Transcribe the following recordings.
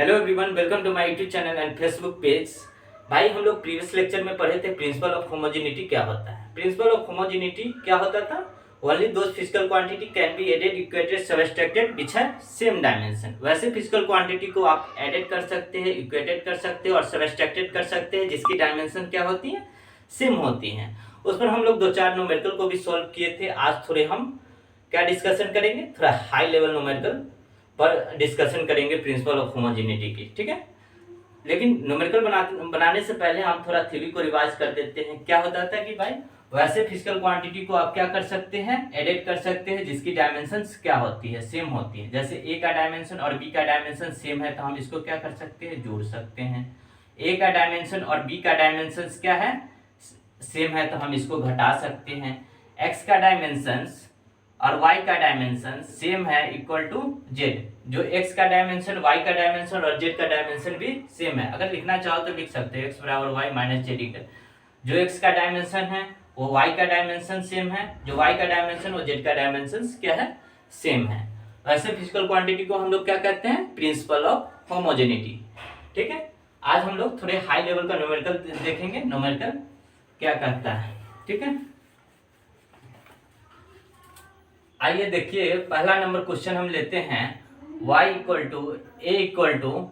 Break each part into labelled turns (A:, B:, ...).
A: Hello everyone, welcome to my YouTube channel and Facebook page. भाई हम लोग previous lecture में पढ़े थे प्रिंसिपल ऑफ होमोजेनिटी क्या होता है। प्रिंसिपल ऑफ होमोजेनिटी क्या होता था? Only those physical quantity can be added, equated, subtracted which have same dimension. वैसे फिजिकल क्वांटिटी को आप एडेड कर सकते हैं, इक्वेटेड कर सकते हैं और सबट्रैक्टेड कर सकते हैं जिसकी डायमेंशन क्या होती है, सेम होती है। उस पर हम लोग दो चार न्यूमेरिकल को भी सॉल्व किए थे। आज थोड़े हम क्या डिस्कशन करेंगे, थोड़ा हाई लेवल न्यूमेरिकल पर डिस्कशन करेंगे प्रिंसिपल ऑफ होमोजेनिटी की, ठीक है। लेकिन न्यूमेरिकल बनाने से पहले हम थोड़ा थ्योरी को रिवाइज कर देते हैं। क्या होता था कि भाई वैसे फिजिकल क्वांटिटी को आप क्या कर सकते हैं, एडिट कर सकते हैं जिसकी डायमेंशंस क्या होती है, सेम होती है। जैसे ए का डायमेंशन और बी का डायमेंशन सेम है तो हम इसको क्या कर सकते हैं, जोड़ सकते हैं। ए का डायमेंशन और बी का डायमेंशन क्या है, सेम है तो हम इसको घटा सकते हैं। एक्स का डायमेंशंस और y का डायमेंशन सेम है इक्वल टू z। जो x का डायमेंशन, y का डायमेंशन और z का डायमेंशन भी सेम है। अगर लिखना चाहो तो लिख सकते हैं x बराबर y माइनस जेड इक्वल। जो x का डायमेंशन है वो y का डायमेंशन सेम है, जो y का डायमेंशन वो z का डायमेंशन क्या है, सेम है। वैसे फिजिकल क्वांटिटी को हम लोग क्या कहते हैं, प्रिंसिपल ऑफ होमोजेनिटी, ठीक है। आज हम लोग थोड़े हाई लेवल का न्यूमेरिकल देखेंगे, न्यूमेरिकल क्या कहता है, ठीक है। आइए देखिए, पहला नंबर क्वेश्चन हम लेते हैं। y equal to a equal to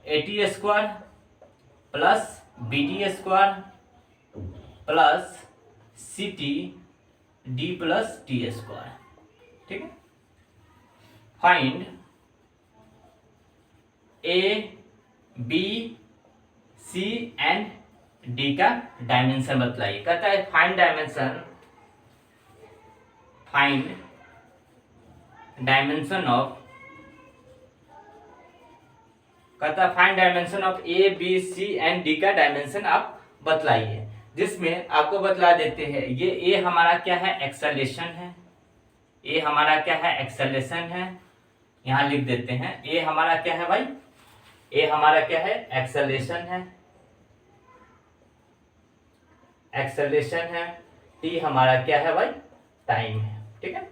A: A T square plus b T square plus c t d plus t square, ठीक है। Find a b c and d का डायमेंशन बतलाइए। कहता है find dimension, find dimension of, कहता है find dimension of a b c and d का dimension आप बतलाइए। जिसमें आपको बतला देते हैं ये ए हमारा क्या है, एक्सेलेरेशन है। ए हमारा क्या है, एक्सेलेरेशन है। यहां लिख देते हैं ए हमारा क्या है भाई, ए हमारा क्या है, एक्सेलेरेशन है, एक्सेलेरेशन है। टी हमारा क्या है भाई, टाइम है, ठीक है।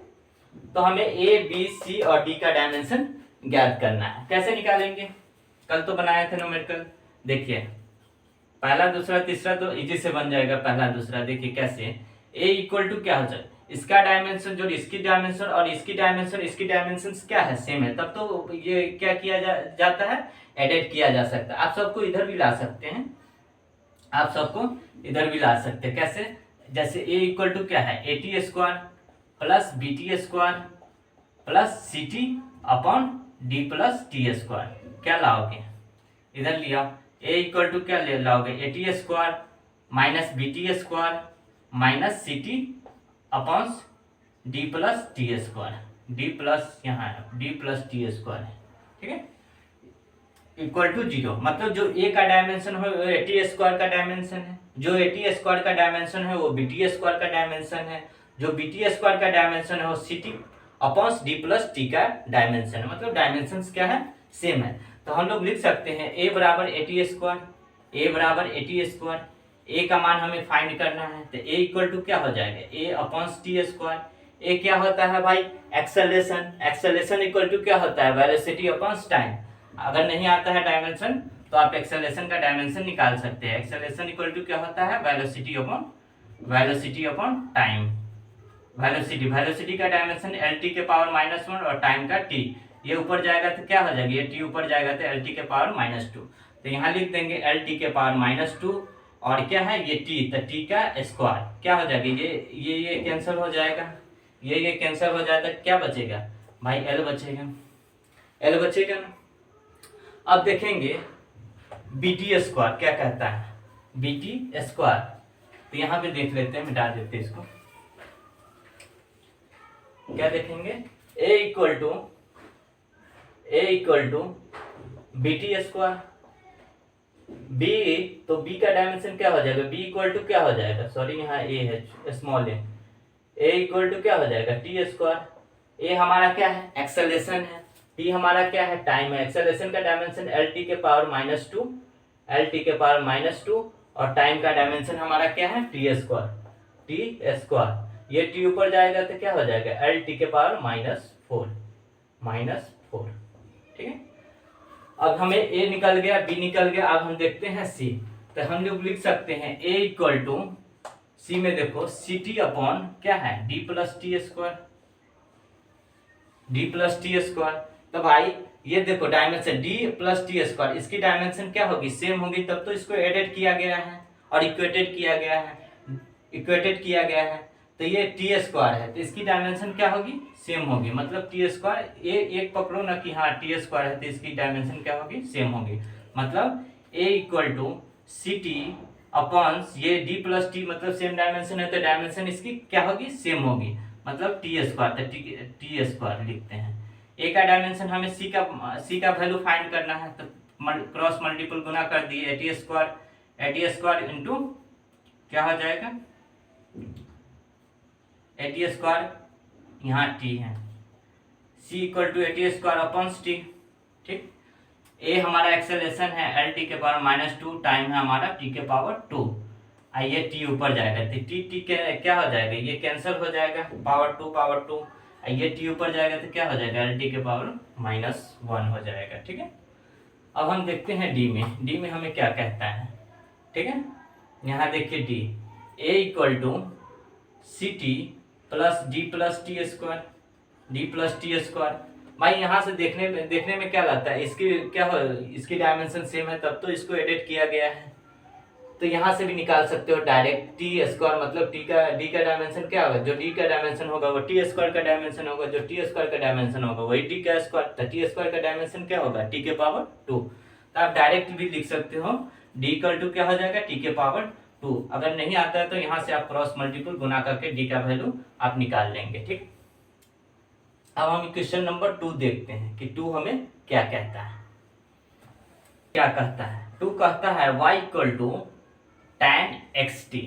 A: तो हमें ए बी सी और डी का डायमेंशन ज्ञात करना है। कैसे निकालेंगे, कल तो बनाए थे न्यूमेरिकल। देखिए पहला दूसरा तीसरा तो इजी से बन जाएगा। पहला दूसरा देखिए कैसे, ए इक्वल टू क्या हो जाए, इसका डायमेंशन जो इसकी डायमेंशन और इसकी डायमेंशन, इसकी डायमेंशन क्या है, सेम है। तब तो ये क्या किया जाता है, एडिट किया जा सकता है। आप सबको इधर भी ला सकते हैं, आप सबको इधर भी ला सकते हैं। कैसे, जैसे ए इक्वल टू क्या है, a T square plus b T square plus c T upon d plus t square. क्या लाओगे, इधर लिया ए इक्वल टू क्या ले लाओगे, a T square minus b T square minus c T upon d plus t square. D plus यहाँ है, D plus t square है, ठीक है, इक्वल टू 0। मतलब जो ए का डायमेंशन है वो ए टी स्क्वायर का डायमेंशन है, जो ए टी स्क्वायर का डायमेंशन है वो बी टी स्क्वायर का डायमेंशन है, जो बी टी स्क्वायर का डायमेंशन है वो c T upon d plus t का डायमेंशन है। मतलब डायमेंशन क्या है, सेम है। तो हम लोग लिख सकते हैं ए बराबर ए टी स्क्वायर, ए बराबर ए टी स्क्वायर। ए का मान हमें फाइंड करना है तो ए इक्वल टू क्या हो जाएगा, ए अपॉन टी स्क्वायर। ए क्या होता है भाई, एक्सेलेरेशन। एक्सेलेरेशन इक्वल टू क्या होता है, वेलोसिटी अपॉन टाइम। अगर नहीं आता है डायमेंशन तो आप एक्सेलेरेशन का डायमेंशन निकाल सकते हैं। एक्सेलेरेशन इक्वल टू क्या होता है, velocity upon time. Velocity, velocity का डायमेंशन एल टी के पावर -1 और टाइम का टी। ये ऊपर जाएगा तो क्या हो जाएगा, ये टी ऊपर जाएगा तो एल टी के पावर -2। तो यहाँ लिख देंगे एल टी के पावर -2 और क्या है ये टी, तो टी का स्क्वायर क्या हो जाएगा, ये कैंसिल हो जाएगा, ये कैंसिल हो जाएगा। क्या बचेगा भाई, एल बचेगा, एल बचेगा ना। अब देखेंगे बी टी स्क्वायर क्या कहता है, बी टी स्क्वायर। तो यहाँ पे देख लेते हैं, मिटा देते हैं इसको। क्या देखेंगे, A equal to B T square. B, तो बी का डायमेंशन क्या हो जाएगा, बी इक्वल टू क्या हो जाएगा, सॉरी यहाँ ए है स्मॉल ए इक्वल टू क्या हो जाएगा, टी स्क्वायर। ए हमारा क्या है, एक्सेलेरेशन है, टी हमारा क्या है, टाइम है। एक्सेलेरेशन का डायमेंशन एल टी के पावर -2, एल टी के पावर -2 और टाइम का डायमेंशन हमारा क्या है, टी स्क्वायर। ये टी ऊपर जाएगा तो क्या हो जाएगा, एल टी के पावर -4, ठीक है। अब हमें ए निकल गया, बी निकल गया, अब हम देखते हैं सी। तो हम लोग लिख सकते हैं ए इक्वल टू सी में देखो सी टी अपॉन क्या है D plus t square, d plus t square. तो भाई ये देखो dimension D plus t square, इसकी डायमेंशन क्या होगी सेम होगी, तब तो इसको एडेड किया गया है और इक्वेटेड किया गया है, इक्वेटेड किया गया है। तो ये टी स्क्वायर है तो इसकी डायमेंशन क्या होगी सेम होगी, मतलब टी स्क्वायर, ये एक पकड़ो ना कि हाँ टी स्क्वायर है तो इसकी डायमेंशन क्या होगी सेम होगी, मतलब A equal to C T upon ये डी प्लस टी, मतलब सेम डायमेंशन है तो डायमेंशन इसकी क्या होगी सेम होगी, मतलब टी स्क्वायर, तो टी स्क्वायर लिखते हैं। ए का डायमेंशन हमें सी का वैल्यू फाइंड करना है, तो क्रॉस मल्टीपल गुना कर दिए, एटी स्क्वायर इंटू क्या हो जाएगा एटी स्क्वायर, यहाँ टी है, C equal to A T square upon T. ठीक, ए हमारा एक्सेलरेशन है एल टी के पावर -2, टाइम है हमारा टी के पावर 2। आइए टी ऊपर जाएगा तो टी क्या हो जाएगा, ये कैंसिल हो जाएगा, पावर 2। आइए टी ऊपर जाएगा तो क्या हो जाएगा एल टी के पावर -1 हो जाएगा। ठीक है, अब हम देखते हैं डी में हमें क्या कहता है। ठीक है, यहाँ देखिए d a equal to C t plus d plus t square. भाई यहाँ से देखने में क्या लगता है, इसकी क्या हो, इसकी डायमेंशन सेम है तब तो इसको एडिट किया गया है, तो यहाँ से भी निकाल सकते हो डायरेक्ट टी स्क्वायर, मतलब डी का डायमेंशन क्या होगा, जो डी का डायमेंशन होगा वो टी स्क्वायर का डायमेंशन होगा, जो टी स्क्वायर का डायमेंशन होगा वही टी का स्क्वायर, तो टी स्क्वायर का डायमेंशन क्या होगा टी के पावर 2। तो आप डायरेक्ट भी लिख सकते हो डी इक्वल टू क्या हो जाएगा टी के पावर 2। अगर नहीं आता है तो यहाँ से आप क्रॉस मल्टीपल गुना करके डी का वैल्यू आप निकाल लेंगे। ठीक, अब हम क्वेश्चन नंबर 2 देखते हैं कि 2 हमें क्या कहता है। क्या कहता है 2 कहता है y equal to tan xt,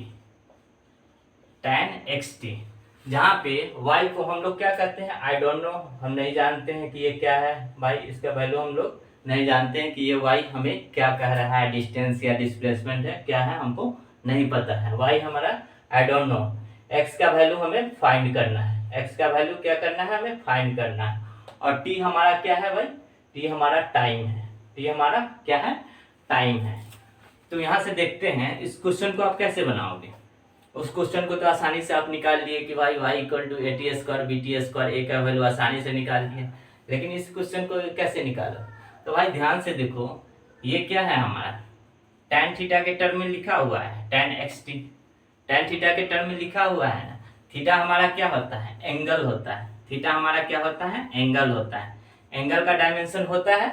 A: जहाँ पे y को हम लोग क्या कहते हैं आई डोंट नो, हम नहीं जानते हैं कि ये क्या है भाई, इसका वैल्यू हम लोग नहीं जानते हैं कि ये y हमें क्या कह रहा है, डिस्टेंस या डिस्प्लेसमेंट है क्या है हमको नहीं पता है, y हमारा आई डोंट नो। x का वैल्यू हमें फाइंड करना है, x का वैल्यू क्या करना है हमें फाइंड करना है, और t हमारा क्या है भाई, t हमारा टाइम है, t हमारा क्या है टाइम है। तो यहाँ से देखते हैं इस क्वेश्चन को आप कैसे बनाओगे। उस क्वेश्चन को तो आसानी से आप निकाल लिए कि भाई y equal to A T square B T square, A का वैल्यू आसानी से निकाल लिए, लेकिन इस क्वेश्चन को कैसे निकालो। तो भाई ध्यान से देखो ये क्या है हमारा tan थीटा के टर्म में लिखा हुआ है, tan xt, tan थीटा के टर्म में लिखा हुआ है ना, थीटा हमारा क्या होता है एंगल होता है, थीटा हमारा क्या होता है एंगल होता है, एंगल का डायमेंशन होता है,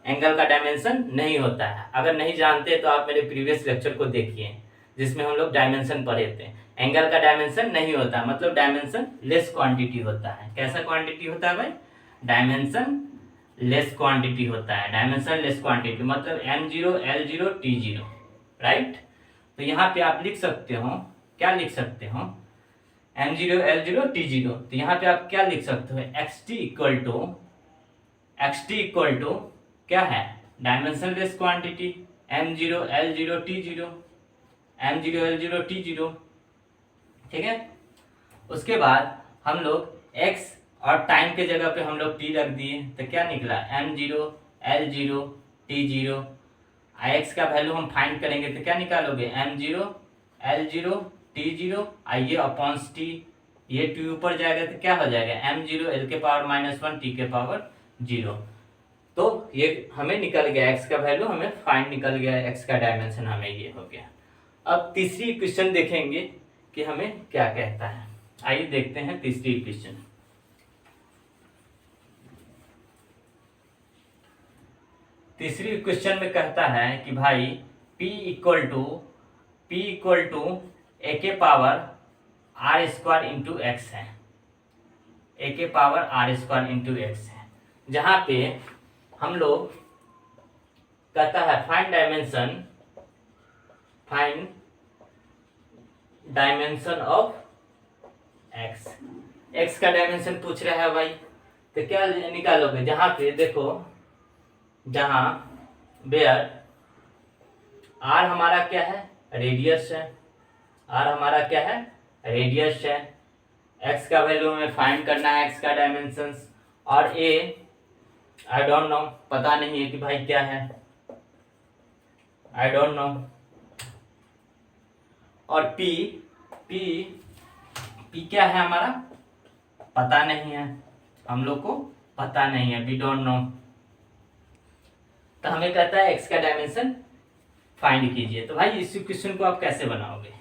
A: एंगल का डायमेंशन नहीं होता है। अगर नहीं जानते तो आप मेरे प्रीवियस लेक्चर को देखिए जिसमें हम लोग डायमेंशन पढ़े थे। एंगल का डायमेंशन नहीं होता, मतलब डायमेंशन लेस क्वांटिटी होता है। कैसा क्वांटिटी होता है भाई, डायमेंशन लेस क्वांटिटी होता है, डायमेंशन लेस क्वांटिटी मतलब m0 l0 t0, राइट। तो यहाँ पे आप लिख सकते हो, क्या लिख सकते हो m0 l0 t0, तो यहाँ पे आप क्या लिख सकते हो xt इक्वल टू क्या है dimension less quantity m0 l0 t0, m0 l0 t0। ठीक है, उसके बाद हम लोग x और टाइम के जगह पे हम लोग t रख दिए तो क्या निकला m0 l0 t0। x का वैल्यू हम फाइंड करेंगे तो क्या निकालोगे m0 l0 t0, आइए अपॉन t, ये t ऊपर जाएगा तो क्या हो जाएगा m0 l के पावर -1 t के पावर 0। तो ये हमें निकल गया x का वैल्यू, हमें फाइंड निकल गया, x का डायमेंशन हमें ये हो गया। अब तीसरी क्वेश्चन देखेंगे कि हमें क्या कहता है। आइए देखते हैं तीसरी क्वेश्चन। तीसरी क्वेश्चन में कहता है कि भाई p इक्वल टू ए के power r square into x है, ए के power r square into x है, जहाँ पे हम लोग कहता है find dimension of x, x का डायमेंशन पूछ रहा है भाई, तो क्या निकालोगे, जहाँ पे देखो जहाँ वेयर r हमारा क्या है रेडियस है, r हमारा क्या है रेडियस है, x का वैल्यू हमें फाइंड करना है x का डायमेंशंस, और a आई डोंट नो, पता नहीं है कि भाई क्या है, आई डोंट नो। और पी, पी पी क्या है हमारा, पता नहीं है, हम लोग को पता नहीं है, वी डोंट नो। तो हमें कहता है एक्स का डायमेंशन फाइंड कीजिए। तो भाई इस इक्वेशन को आप कैसे बनाओगे,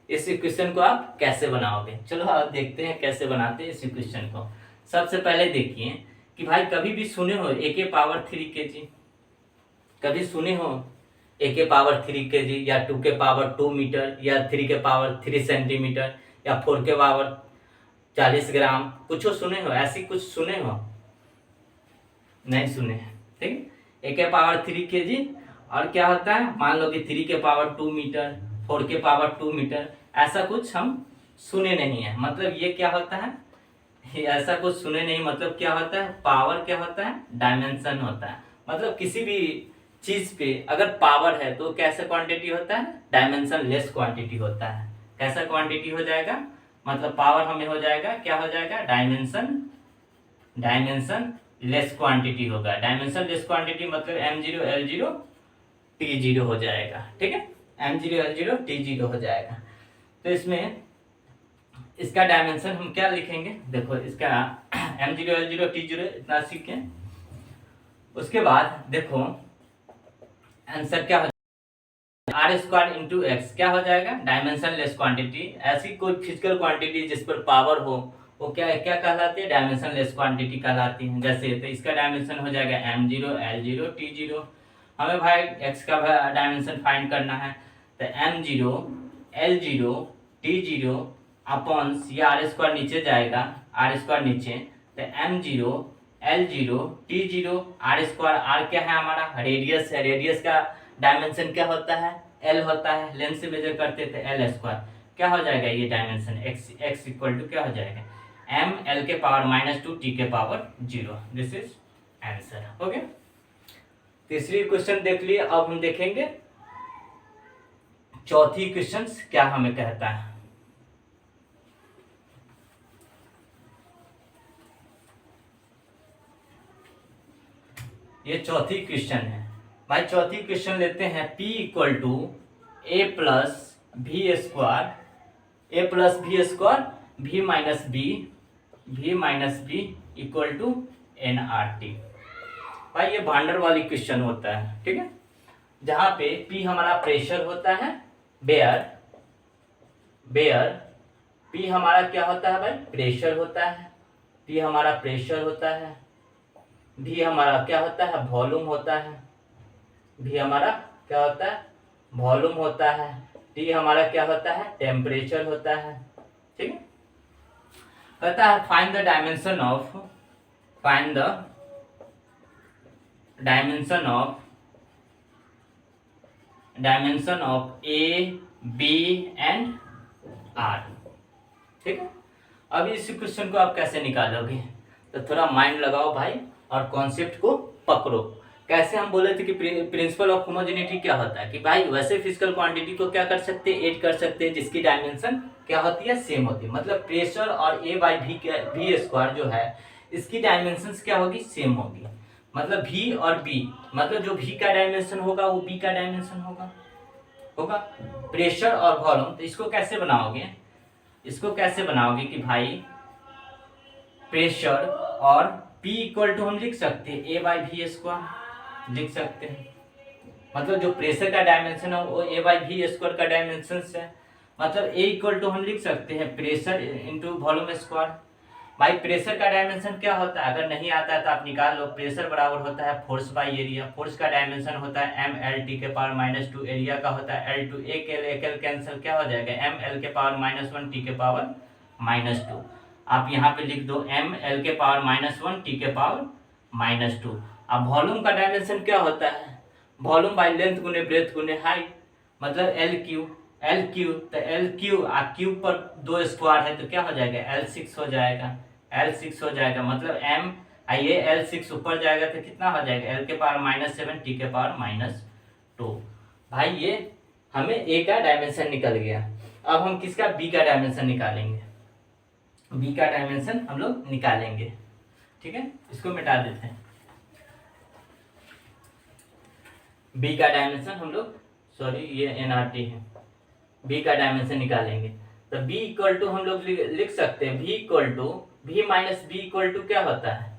A: इस इक्वेशन को आप कैसे बनाओगे, चलो आप देखते हैं कैसे बनाते हैं इस इक्वेशन को। सबसे पहले देखिए कि भाई कभी भी सुने हो ए के पावर 3 kg, कभी सुने हो ए के पावर 3 kg या 2 के पावर 2 मीटर या 3 के पावर 3 सेंटीमीटर या 4 के पावर 40 ग्राम, कुछ सुने हो, ऐसी कुछ सुने हो, नहीं सुने, ठीक। ए के पावर 3 kg और क्या होता है, मान लो कि 3 के पावर 2 मीटर, 4 के पावर 2 मीटर, ऐसा कुछ हम सुने नहीं है। मतलब ये क्या होता है, ये ऐसा कुछ सुने नहीं, मतलब क्या होता है, पावर क्या होता है, डायमेंशन होता है। मतलब किसी भी चीज पे अगर पावर है तो कैसा क्वांटिटी होता है, डायमेंशन लेस क्वांटिटी होता है। कैसा क्वांटिटी हो जाएगा, मतलब पावर हमें हो जाएगा, क्या हो जाएगा, डायमेंशन, डायमेंशन लेस क्वांटिटी होगा। डायमेंशन लेस क्वांटिटी मतलब m0 l0 t0 हो जाएगा, ठीक है, m0 l0 t0 हो जाएगा। तो इसमें इसका डायमेंशन हम क्या लिखेंगे, देखो इसका m0 l0 t0 इतना सीखें, उसके बाद देखो आंसर क्या हो, आर स्क्वायर इंटू एक्स क्या हो जाएगा, डायमेंशन लेस क्वांटिटी। ऐसी कोई फिजिकल क्वांटिटी जिस पर पावर हो वो क्या क्या कहलाती है, डायमेंशन लेस क्वांटिटी कहलाती है। जैसे तो इसका डायमेंशन हो जाएगा m0 l0 t0। हमें भाई x का डायमेंशन फाइंड करना है, तो m0 l0 t0 अपॉन ये आर स्क्वायर नीचे जाएगा, आर स्क्वायर नीचे, तो m0 l0 t0 are square, are क्या है हमारा, रेडियस है, रेडियस का डायमेंशन क्या होता है, l होता है, लेंथ से मेजर करते थे l स्क्वायर, क्या हो जाएगा ये डायमेंशन x इक्वल टू क्या हो जाएगा, m l के पावर -2 t के पावर 0। दिस इज आंसर, हो गया। तीसरी क्वेश्चन देख लिए, अब हम देखेंगे चौथी क्वेश्चन क्या हमें कहता है। ये चौथी क्वेश्चन है भाई, चौथी क्वेश्चन लेते हैं, p equal to a plus b square, a plus b square v minus b equal to nRT। भाई ये भांडर वाली क्वेश्चन होता है, ठीक है, जहां पे p हमारा प्रेशर होता है, बेयर p हमारा क्या होता है भाई, प्रेशर होता है, p हमारा प्रेशर होता है, v हमारा क्या होता है, वॉल्यूम होता है, v हमारा क्या होता है, वॉल्यूम होता है, t हमारा क्या होता है, टेम्परेचर होता है, ठीक है। कहता है find the dimension of, find the dimension of a b and R, ठीक है। अब इस क्वेश्चन को आप कैसे निकालोगे, तो थोड़ा माइंड लगाओ भाई और कॉन्सेप्ट को पकड़ो। कैसे हम बोले थे कि प्रिंसिपल ऑफ होमोजेनिटी क्या होता है, कि भाई वैसे फिजिकल क्वांटिटी को क्या कर सकते हैं, ऐड कर सकते हैं जिसकी डायमेंशन क्या होती है, सेम होती है। मतलब प्रेशर और a बाई भी स्क्वायर जो है इसकी डायमेंशन क्या होगी, सेम होगी। मतलब v और b, मतलब जो v का डायमेंशन होगा वो b का डायमेंशन होगा प्रेशर और वॉल्यूम। तो इसको कैसे बनाओगे, इसको कैसे बनाओगे कि भाई प्रेशर और P इक्वल टू हम लिख सकते हैं a बाई भी स्क्वायर लिख सकते हैं। मतलब जो प्रेशर का डायमेंशन है वो a बाई भी स्क्वायर का डायमेंशन है। मतलब a इक्वल टू हम लिख सकते हैं प्रेशर इंटू वॉल्यूम स्क्वायर। भाई प्रेशर का डायमेंशन क्या होता है, अगर नहीं आता है तो आप निकाल लो। प्रेशर बराबर होता है फोर्स बाई एरिया। फोर्स का डायमेंशन होता है ml के पावर -2, एरिया का होता है L2। एक L कैंसिल क्या हो जाएगा, ml के पावर -1 t के पावर -2। आप यहाँ पे लिख दो ml के पावर -1 t के पावर -2। अब वॉल्यूम का डायमेंशन क्या होता है, वॉल्यूम बाई लेंथ गुने ब्रेथ गुने हाइट, मतलब एल क्यू। तो एल क्यू क्यूब पर 2 स्क्वायर है तो क्या हो जाएगा, L6 हो जाएगा, L6 हो जाएगा। मतलब m ये L6 ऊपर जाएगा तो कितना हो जाएगा, L के पावर -7 t के पावर -2। भाई ये हमें a का डायमेंशन निकल गया। अब हम किसका, b का डायमेंशन निकालेंगे, b का डायमेंशन हम लोग निकालेंगे, ठीक है। इसको मिटा देते हैं। बी का डायमेंशन हम लोग, सॉरी ये एनआरटी है, बी का डायमेंशन निकालेंगे। तो बी इक्वल टू हम लोग लिख सकते हैं v equal to v minus b equal to क्या होता है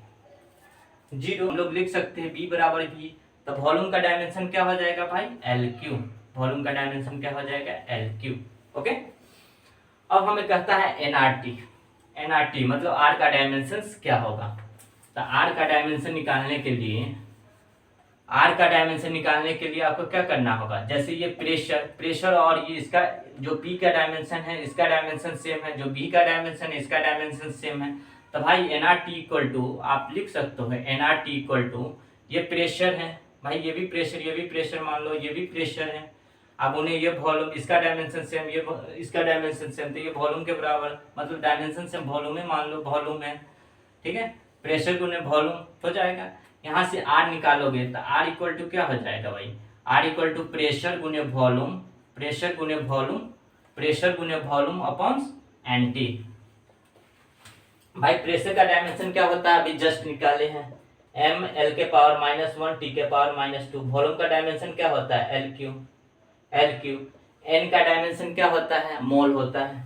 A: 0। हम लोग लिख सकते हैं बी बराबर वी। तो वॉल्यूम का डायमेंशन क्या हो जाएगा भाई एल क्यू, वॉल्यूम का डायमेंशन क्या हो जाएगा एल क्यू। ओके, अब हमें कहता है एनआरटी, एनआरटी मतलब आर का डायमेंशन क्या होगा। तो आर का डायमेंशन निकालने के लिए, आर का डायमेंशन निकालने के लिए आपको क्या करना होगा, जैसे ये प्रेशर, प्रेशर और ये इसका जो पी का डायमेंशन है इसका डायमेंशन सेम है, जो बी का डायमेंशन है इसका डायमेंशन सेम है। तो भाई n R T equal to आप लिख सकते हो n R T equal to, ये प्रेशर है भाई, ये भी प्रेशर, ये भी प्रेशर, मान लो ये भी प्रेशर है। अब उन्हें ये वॉल्यूम, इसका डायमेंशन सेम, ये इसका डायमेंशन सेम, तो ये वॉल्यूम के बराबर, मतलब डायमेंशन सेम, वॉल्यूम है, मान लो वॉल्यूम है, ठीक है, प्रेशर गुने वॉल्यूम हो जाएगा। यहाँ से आर निकालोगे तो आर इक्वल टू क्या हो जाएगा भाई, आर इक्वल टू प्रेशर गुने वॉल्यूम, प्रेशर गुने वॉल्यूम, प्रेशर गुने वॉल्यूम अपॉन एन टी। भाई प्रेशर का डायमेंशन क्या होता है अभी जस्ट निकाले हैं, एम एल के पावर -1 टी के पावर -2। वॉल्यूम का डायमेंशन क्या होता है L cube, L cube. N का डायमेंशन क्या होता है मोल होता है,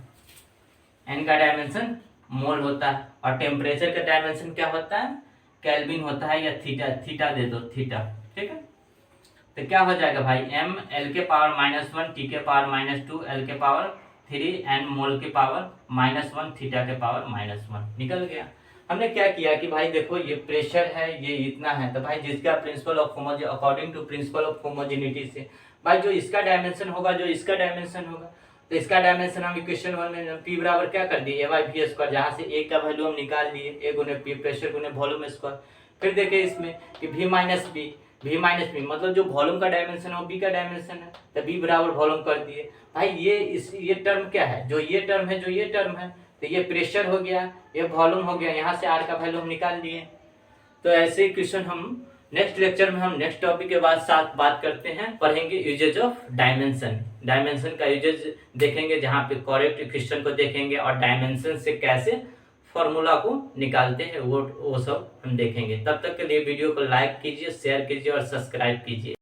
A: एन का डायमेंशन मोल होता है। और टेम्परेचर का डायमेंशन क्या होता है केल्विन होता है, या थीटा, थीटा दे दो थीटा, ठीक है। तो क्या हो जाएगा भाई एम एल के पावर -1 टी के पावर -2 एल के पावर 3 एन मोल के पावर -1 थीटा के पावर -1 निकल गया। हमने क्या किया कि भाई देखो ये प्रेशर है, ये इतना है, तो भाई जिसका principle of homogeneity, according to principle of homogeneity से भाई जो इसका डायमेंशन होगा, जो इसका डायमेंशन होगा, तो इसका डायमेंशन हम इक्वेशन 1 में पी बराबर क्या कर दिए ए बाई वी स्क्वायर, जहाँ से ए का वैल्यू हम निकाल लिए, ए गुने पी, प्रेशर गुने वॉल्यूम स्क्वायर। फिर देखे इसमें कि V minus b, V minus b मतलब जो वॉल्यूम का डायमेंशन है वो बी का डायमेंशन है, तो बी बराबर वॉल्यूम कर दिए। भाई ये टर्म क्या है, जो ये टर्म है, जो ये टर्म है, तो ये प्रेशर हो गया, ये वॉल्यूम हो गया, यहाँ से आर का वैल्यू हम निकाल लिए। तो ऐसे क्वेश्चन हम नेक्स्ट लेक्चर में, हम नेक्स्ट टॉपिक के बाद साथ बात करते हैं, पढ़ेंगे यूजेज ऑफ डायमेंशन, डायमेंशन का यूजेज देखेंगे, जहाँ पे करेक्ट इक्वेशन को देखेंगे और डायमेंशन से कैसे फॉर्मूला को निकालते हैं वो सब हम देखेंगे। तब तक के लिए वीडियो को लाइक कीजिए, शेयर कीजिए और सब्सक्राइब कीजिए।